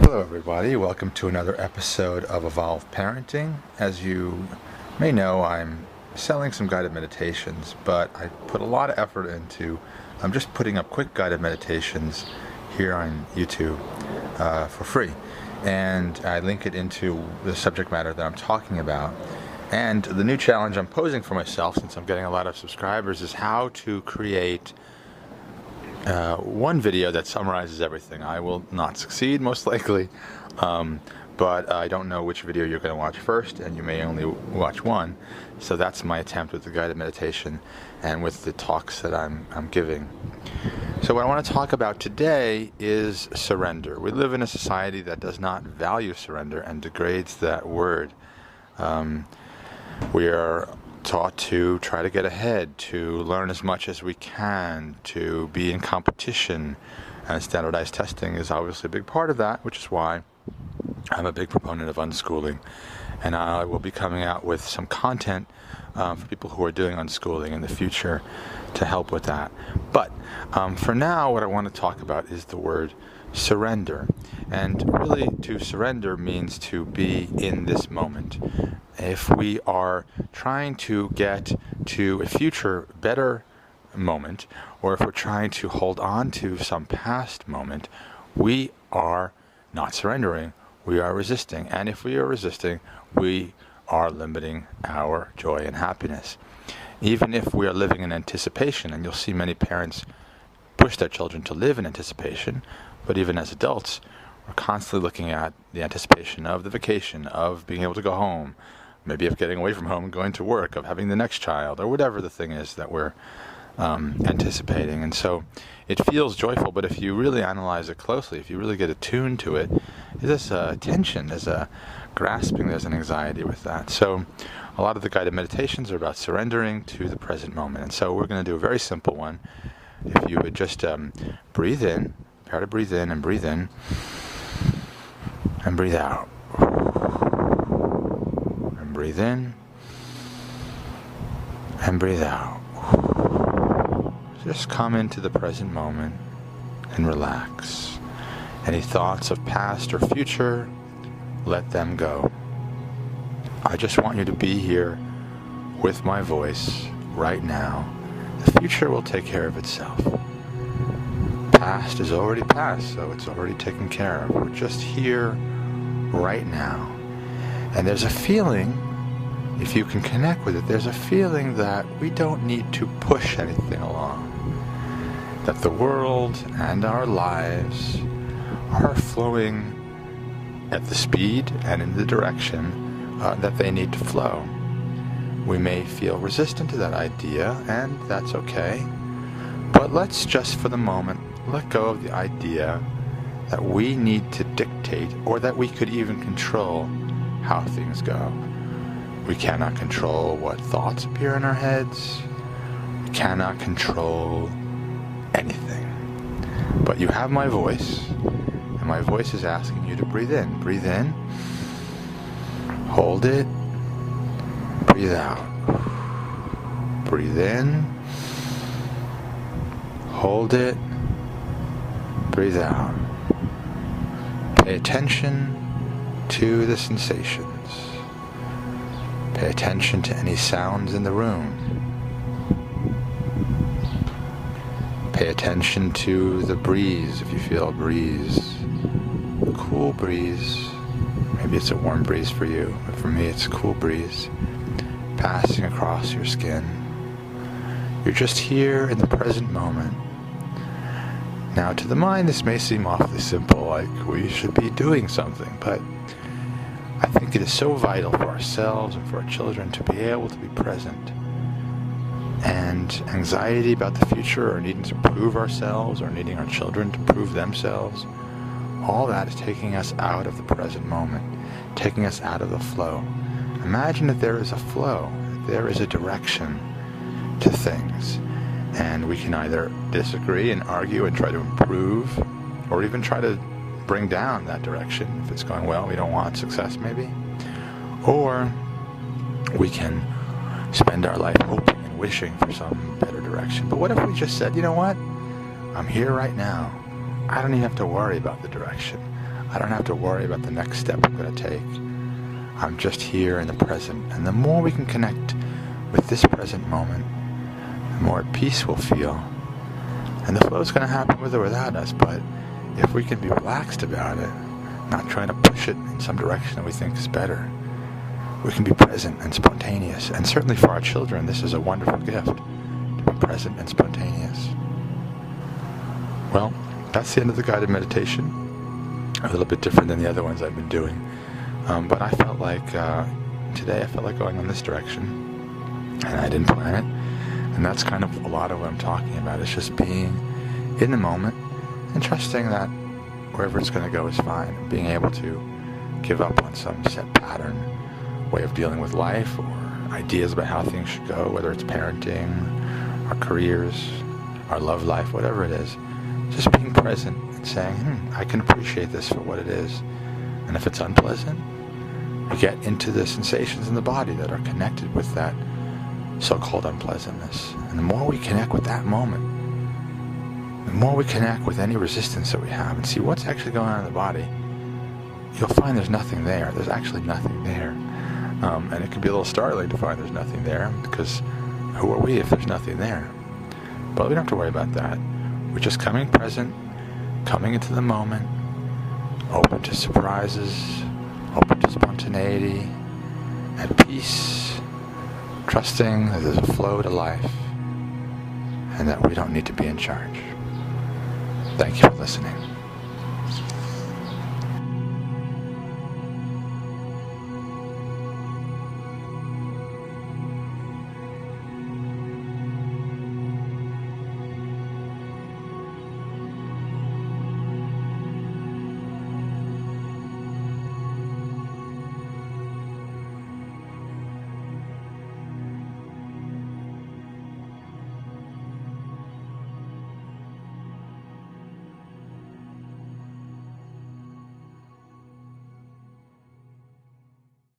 Hello everybody, welcome to another episode of Evolved Parenting. As you may know, I'm selling some guided meditations, but I put a lot of effort into just putting up quick guided meditations here on YouTube for free. And I link it into the subject matter that I'm talking about. And the new challenge I'm posing for myself, since I'm getting a lot of subscribers, is how to create one video that summarizes everything. I will not succeed, most likely, but I don't know which video you're going to watch first, and you may only watch one. So that's my attempt with the guided meditation and with the talks that I'm giving. So what I want to talk about today is surrender. We live in a society that does not value surrender and degrades that word. We are taught to try to get ahead, to learn as much as we can, to be in competition, and standardized testing is obviously a big part of that, which is why I'm a big proponent of unschooling. And I will be coming out with some content for people who are doing unschooling in the future to help with that. But for now, what I want to talk about is the word surrender. And really, to surrender means to be in this moment. If we are trying to get to a future better moment, or if we're trying to hold on to some past moment, we are not surrendering, we are resisting. And if we are resisting, we are limiting our joy and happiness. Even if we are living in anticipation, and you'll see many parents push their children to live in anticipation, but even as adults, we're constantly looking at the anticipation of the vacation, of being able to go home, maybe of getting away from home and going to work, of having the next child, or whatever the thing is that we're anticipating. And so it feels joyful, but if you really analyze it closely, if you really get attuned to it, there's a tension, there's a grasping, there's an anxiety with that. So a lot of the guided meditations are about surrendering to the present moment. And so we're going to do a very simple one. If you would just breathe in, try to breathe in, and breathe out. Breathe in and breathe out. Just come into the present moment and relax. Any thoughts of past or future, let them go. I just want you to be here with my voice right now. The future will take care of itself. Past is already past, so it's already taken care of. We're just here right now. And there's a feeling, if you can connect with it, there's a feeling that we don't need to push anything along. That the world and our lives are flowing at the speed and in the direction that they need to flow. We may feel resistant to that idea, and that's okay. But let's just for the moment let go of the idea that we need to dictate, or that we could even control how things go. We cannot control what thoughts appear in our heads. We cannot control anything. But you have my voice, and my voice is asking you to breathe in. Breathe in. Hold it. Breathe out. Breathe in. Hold it. Breathe out. Pay attention to the sensations. Pay attention to any sounds in the room. Pay attention to the breeze, if you feel a breeze. A cool breeze. Maybe it's a warm breeze for you, but for me it's a cool breeze passing across your skin. You're just here in the present moment. Now, to the mind, this may seem awfully simple, like we should be doing something, but I think it is so vital for ourselves and for our children to be able to be present. And anxiety about the future, or needing to prove ourselves, or needing our children to prove themselves, all that is taking us out of the present moment, taking us out of the flow. Imagine that there is a flow, there is a direction to things. And we can either disagree and argue and try to improve, or even try to bring down that direction. If it's going well, we don't want success maybe. Or we can spend our life hoping and wishing for some better direction. But what if we just said, you know what? I'm here right now. I don't even have to worry about the direction. I don't have to worry about the next step I'm going to take. I'm just here in the present. And the more we can connect with this present moment, the more at peace we'll feel. And the flow is going to happen with or without us, but if we can be relaxed about it, not trying to push it in some direction that we think is better, we can be present and spontaneous. And certainly for our children, this is a wonderful gift, to be present and spontaneous. Well, that's the end of the guided meditation. A little bit different than the other ones I've been doing. But I felt like, today I felt like going in this direction. And I didn't plan it. And that's kind of a lot of what I'm talking about. It's just being in the moment and trusting that wherever it's going to go is fine. And being able to give up on some set pattern, way of dealing with life, or ideas about how things should go, whether it's parenting, our careers, our love life, whatever it is. Just being present and saying, I can appreciate this for what it is. And if it's unpleasant, we get into the sensations in the body that are connected with that so-called unpleasantness. And the more we connect with that moment, the more we connect with any resistance that we have and see what's actually going on in the body, you'll find there's nothing there. There's actually nothing there. And it can be a little startling to find there's nothing there, because who are we if there's nothing there? But we don't have to worry about that. We're just coming present, coming into the moment, open to surprises, open to spontaneity, at peace, trusting that there's a flow to life and that we don't need to be in charge. Thank you for listening.